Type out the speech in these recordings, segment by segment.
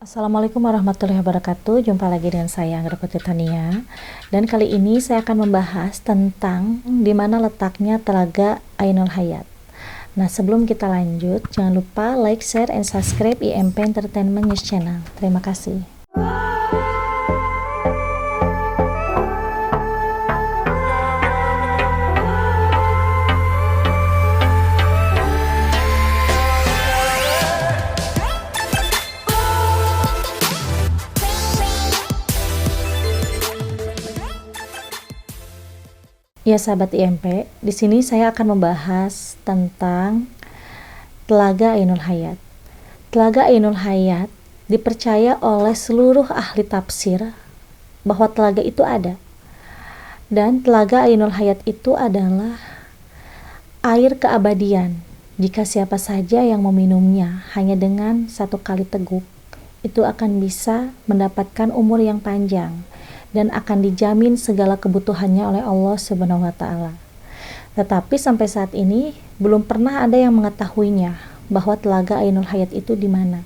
Assalamualaikum warahmatullahi wabarakatuh. Jumpa lagi dengan saya Anggra Putri Tania. Dan kali ini saya akan membahas tentang di mana letaknya Telaga Ainul Hayat. Nah, sebelum kita lanjut, jangan lupa like, share, and subscribe IMP Entertainment News Channel. Terima kasih. Ya sahabat IMP, di sini saya akan membahas tentang Telaga Ainul Hayat. Telaga Ainul Hayat dipercaya oleh seluruh ahli tafsir bahwa telaga itu ada. Dan Telaga Ainul Hayat itu adalah air keabadian. Jika siapa saja yang meminumnya hanya dengan satu kali teguk, itu akan bisa mendapatkan umur yang panjang dan akan dijamin segala kebutuhannya oleh Allah Subhanahu wa Ta'ala. Tetapi sampai saat ini belum pernah ada yang mengetahuinya bahwa Telaga Ainul Hayat itu di mana.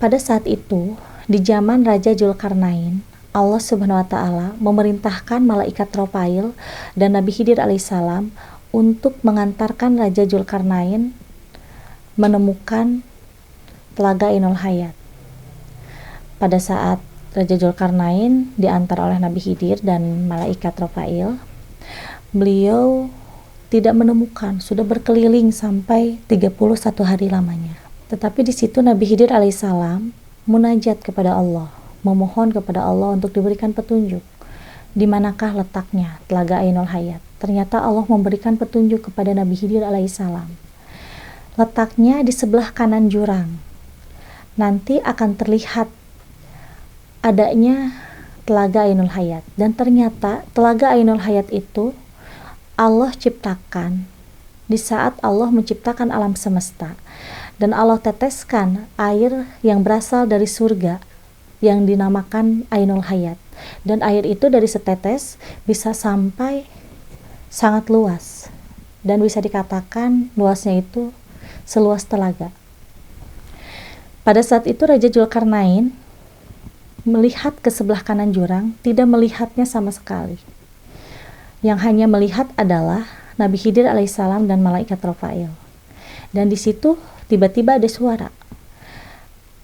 Pada saat itu, di zaman Raja Dzulkarnain, Allah Subhanahu wa Ta'ala memerintahkan malaikat Ropail dan Nabi Khidir alaihissalam untuk mengantarkan Raja Dzulkarnain menemukan Telaga Ainul Hayat. Pada saat Raja Dzulkarnain diantar oleh Nabi Khidir dan malaikat Ropail, beliau tidak menemukan, sudah berkeliling sampai 31 hari lamanya. Tetapi di situ Nabi Khidir alaihissalam munajat kepada Allah, memohon kepada Allah untuk diberikan petunjuk. Di manakah letaknya Telaga Ainul Hayat? Ternyata Allah memberikan petunjuk kepada Nabi Khidir alaihissalam. Letaknya di sebelah kanan jurang. Nanti akan terlihat adanya Telaga Ainul Hayat. Dan ternyata Telaga Ainul Hayat itu Allah ciptakan di saat Allah menciptakan alam semesta, dan Allah teteskan air yang berasal dari surga yang dinamakan Ainul Hayat. Dan air itu dari setetes bisa sampai sangat luas, dan bisa dikatakan luasnya itu seluas telaga. Pada saat itu Raja Dzulkarnain melihat ke sebelah kanan jurang, tidak melihatnya sama sekali. Yang hanya melihat adalah Nabi Khidir alaihissalam dan malaikat Ropail. Dan di situ tiba-tiba ada suara,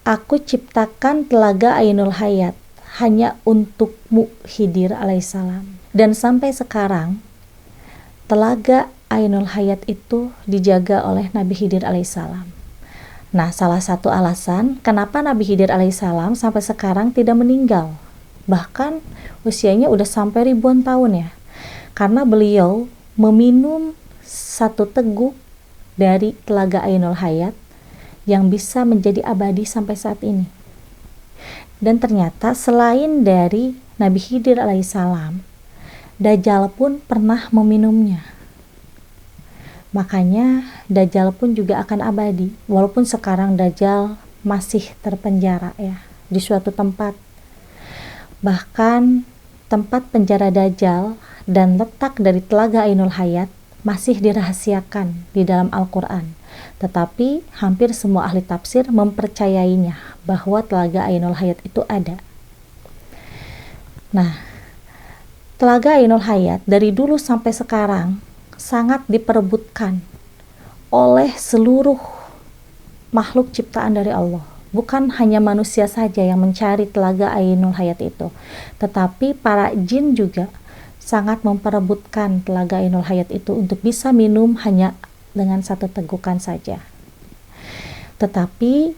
"Aku ciptakan Telaga Ainul Hayat hanya untukmu Khidir alaihissalam." Dan sampai sekarang Telaga Ainul Hayat itu dijaga oleh Nabi Khidir alaihissalam. Nah, salah satu alasan kenapa Nabi Khidir alaihissalam sampai sekarang tidak meninggal, bahkan usianya udah sampai ribuan tahun ya, karena beliau meminum satu teguk dari Telaga Ainul Hayat yang bisa menjadi abadi sampai saat ini. Dan ternyata selain dari Nabi Khidir alaihissalam, Dajjal pun pernah meminumnya. Makanya Dajjal pun juga akan abadi, walaupun sekarang Dajjal masih terpenjara ya di suatu tempat. Bahkan tempat penjara Dajjal dan letak dari Telaga Ainul Hayat masih dirahasiakan di dalam Al-Quran. Tetapi hampir semua ahli tafsir mempercayainya bahwa Telaga Ainul Hayat itu ada. Nah, Telaga Ainul Hayat dari dulu sampai sekarang sangat diperebutkan oleh seluruh makhluk ciptaan dari Allah. Bukan hanya manusia saja yang mencari Telaga Ainul Hayat itu, tetapi para jin juga sangat memperebutkan Telaga Ainul Hayat itu untuk bisa minum hanya dengan satu tegukan saja. Tetapi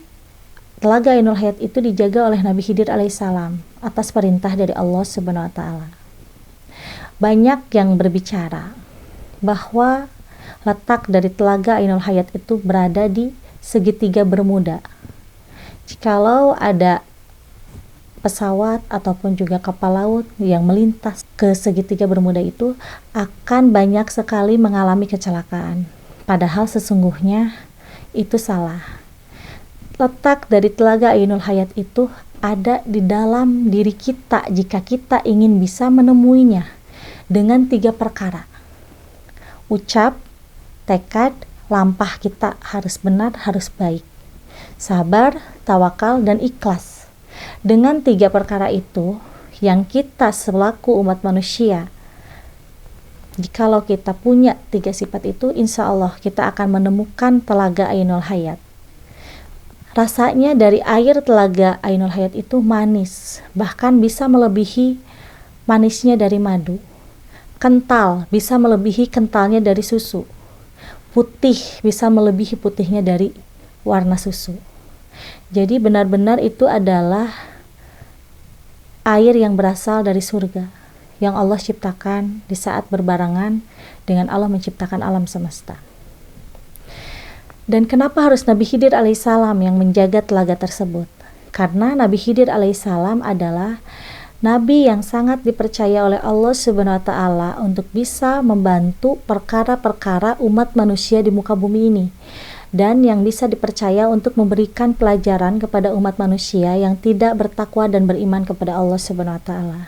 Telaga Ainul Hayat itu dijaga oleh Nabi Khidir alaihissalam atas perintah dari Allah Subhanahu wa Ta'ala. Banyak yang berbicara bahwa letak dari Telaga Ainul Hayat itu berada di segitiga Bermuda. Jikalau ada pesawat ataupun juga kapal laut yang melintas ke segitiga Bermuda itu, akan banyak sekali mengalami kecelakaan. Padahal sesungguhnya itu salah. Letak dari Telaga Ainul Hayat itu ada di dalam diri kita jika kita ingin bisa menemuinya dengan 3 perkara. Ucap, tekad, lampah kita harus benar, harus baik. sabar, tawakal, dan ikhlas. Dengan 3 perkara itu, yang kita selaku umat manusia, jikalau kita punya 3 sifat itu, insya Allah kita akan menemukan telaga Ainul Hayat. Rasanya dari air telaga Ainul Hayat itu manis, bahkan bisa melebihi manisnya dari madu. Kental, bisa melebihi kentalnya dari susu. Putih, bisa melebihi putihnya dari warna susu. Jadi benar-benar itu adalah air yang berasal dari surga, yang Allah ciptakan di saat berbarengan dengan Allah menciptakan alam semesta. Dan kenapa harus Nabi Khidir alaihissalam yang menjaga telaga tersebut? Karena Nabi Khidir alaihissalam adalah Nabi yang sangat dipercaya oleh Allah Subhanahu wa Ta'ala untuk bisa membantu perkara-perkara umat manusia di muka bumi ini, dan yang bisa dipercaya untuk memberikan pelajaran kepada umat manusia yang tidak bertakwa dan beriman kepada Allah Subhanahu wa Ta'ala.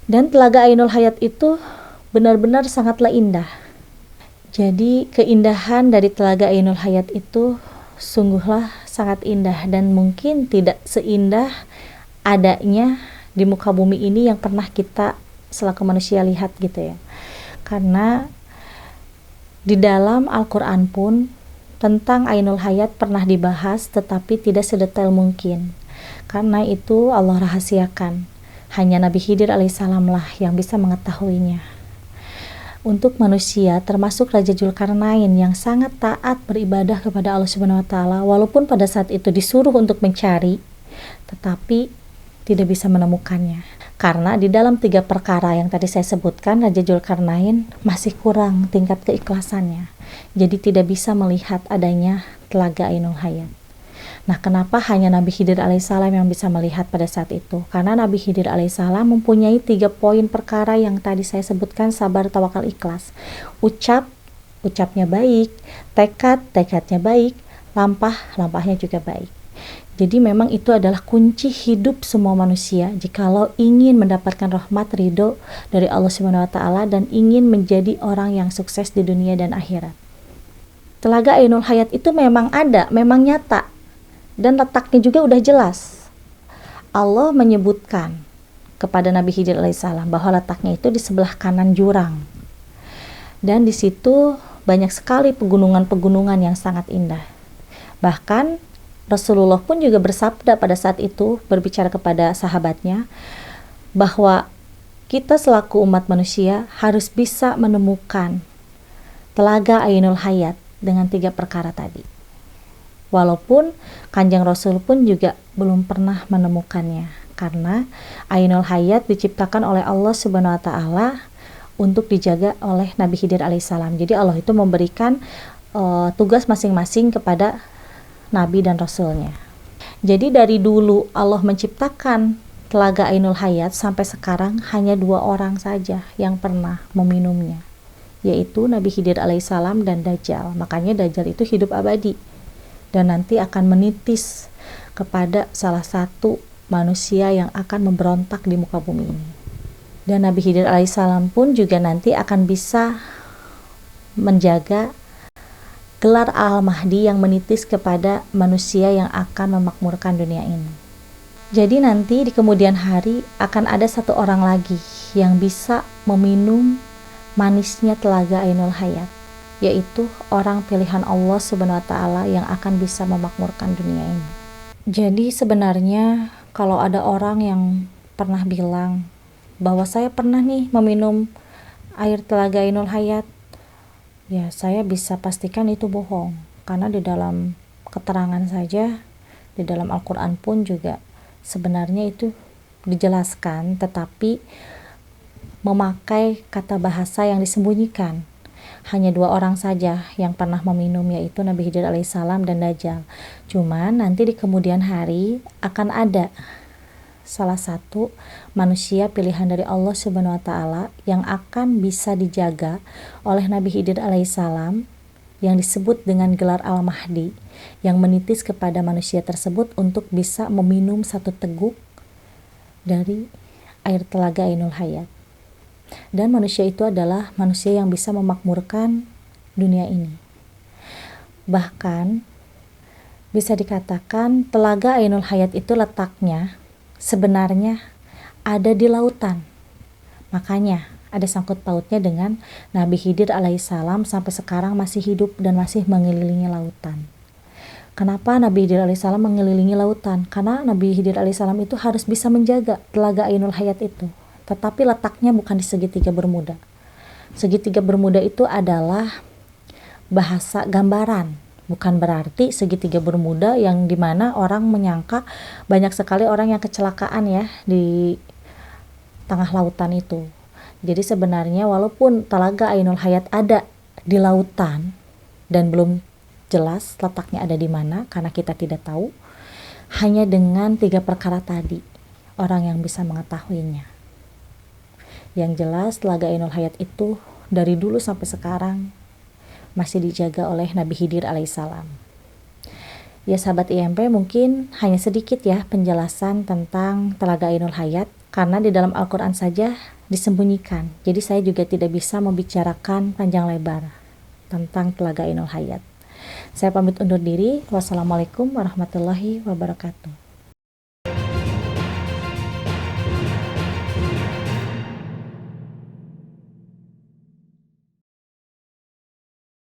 Dan telaga Ainul Hayat itu benar-benar sangatlah indah. Jadi keindahan dari telaga Ainul Hayat itu sungguhlah sangat indah, dan mungkin tidak seindah adanya di muka bumi ini yang pernah kita selaku manusia lihat gitu ya. Karena di dalam Al-Quran pun tentang Ainul Hayat pernah dibahas, tetapi tidak sedetail mungkin. Karena itu Allah rahasiakan. Hanya Nabi Khidir alaihissalam lah yang bisa mengetahuinya. Untuk manusia, termasuk Raja Dzulkarnain yang sangat taat beribadah kepada Allah Subhanahu wa Ta'ala, walaupun pada saat itu disuruh untuk mencari, tetapi tidak bisa menemukannya. Karena di dalam 3 perkara yang tadi saya sebutkan, Raja Dzulkarnain masih kurang tingkat keikhlasannya. Jadi tidak bisa melihat adanya telaga Ainul Hayat. Nah, kenapa hanya Nabi Khidir alaihissalam yang bisa melihat pada saat itu? Karena Nabi Khidir alaihissalam mempunyai 3 poin perkara yang tadi saya sebutkan, sabar, tawakal, ikhlas. Ucapnya baik, tekadnya baik, lampahnya juga baik. Jadi memang itu adalah kunci hidup semua manusia jikalau ingin mendapatkan rahmat ridho dari Allah Subhanahu wa Ta'ala dan ingin menjadi orang yang sukses di dunia dan akhirat. Telaga Ainul Hayat itu memang ada, memang nyata, dan letaknya juga udah jelas. Allah menyebutkan kepada Nabi Khidir alaihissalam bahwa letaknya itu di sebelah kanan jurang, dan di situ banyak sekali pegunungan-pegunungan yang sangat indah. Bahkan Rasulullah pun juga bersabda pada saat itu, berbicara kepada sahabatnya, bahwa kita selaku umat manusia harus bisa menemukan telaga Ainul Hayat dengan 3 perkara tadi. Walaupun Kanjeng Rasul pun juga belum pernah menemukannya, karena Ainul Hayat diciptakan oleh Allah Subhanahu wa Ta'ala untuk dijaga oleh Nabi Khidir alaihissalam. Jadi Allah itu memberikan tugas masing-masing kepada Nabi dan Rasulnya. Jadi dari dulu Allah menciptakan telaga Ainul Hayat sampai sekarang hanya 2 orang saja yang pernah meminumnya, yaitu Nabi Khidir alaihissalam dan Dajjal. Makanya Dajjal itu hidup abadi dan nanti akan menitis kepada salah satu manusia yang akan memberontak di muka bumi ini. Dan Nabi Khidir alaihissalam pun juga nanti akan bisa menjaga gelar Al-Mahdi yang menitis kepada manusia yang akan memakmurkan dunia ini. Jadi nanti di kemudian hari akan ada 1 orang lagi yang bisa meminum manisnya telaga Ainul Hayat, yaitu orang pilihan Allah Subhanahu wa Ta'ala yang akan bisa memakmurkan dunia ini. Jadi sebenarnya kalau ada orang yang pernah bilang bahwa saya pernah nih meminum air telaga Ainul Hayat, ya saya bisa pastikan itu bohong. Karena di dalam keterangan saja, di dalam Al-Quran pun juga sebenarnya itu dijelaskan, tetapi memakai kata bahasa yang disembunyikan. Hanya 2 orang saja yang pernah meminum, yaitu Nabi Khidir alaihissalam dan Dajjal. Cuman nanti di kemudian hari akan ada salah satu manusia pilihan dari Allah Subhanahu wa Ta'ala yang akan bisa dijaga oleh Nabi Khidir alaihissalam, yang disebut dengan gelar Al-Mahdi, yang menitis kepada manusia tersebut untuk bisa meminum 1 teguk dari air telaga Ainul Hayat. Dan manusia itu adalah manusia yang bisa memakmurkan dunia ini. Bahkan Bisa dikatakan Telaga Ainul Hayat itu letaknya sebenarnya ada di lautan. Makanya ada sangkut pautnya dengan Nabi Khidir alaihissalam sampai sekarang masih hidup dan masih mengelilingi lautan. Kenapa Nabi Khidir alaihissalam mengelilingi lautan? Karena Nabi Khidir alaihissalam itu harus bisa menjaga Telaga Ainul Hayat itu. Tetapi letaknya bukan di segitiga Bermuda. Segitiga Bermuda itu adalah bahasa gambaran. Bukan berarti segitiga Bermuda yang dimana orang menyangka banyak sekali orang yang kecelakaan ya di tengah lautan itu. Jadi sebenarnya walaupun Telaga Ainul Hayat ada di lautan dan belum jelas letaknya ada di mana karena kita tidak tahu, hanya dengan 3 perkara tadi orang yang bisa mengetahuinya. Yang jelas Telaga Ainul Hayat itu dari dulu sampai sekarang masih dijaga oleh Nabi Khidir alaihissalam. Ya sahabat IMP, mungkin hanya sedikit ya penjelasan tentang Telaga Ainul Hayat karena di dalam Al-Quran saja disembunyikan. Jadi saya juga tidak bisa membicarakan panjang lebar tentang Telaga Ainul Hayat. Saya pamit undur diri. Wassalamualaikum warahmatullahi wabarakatuh.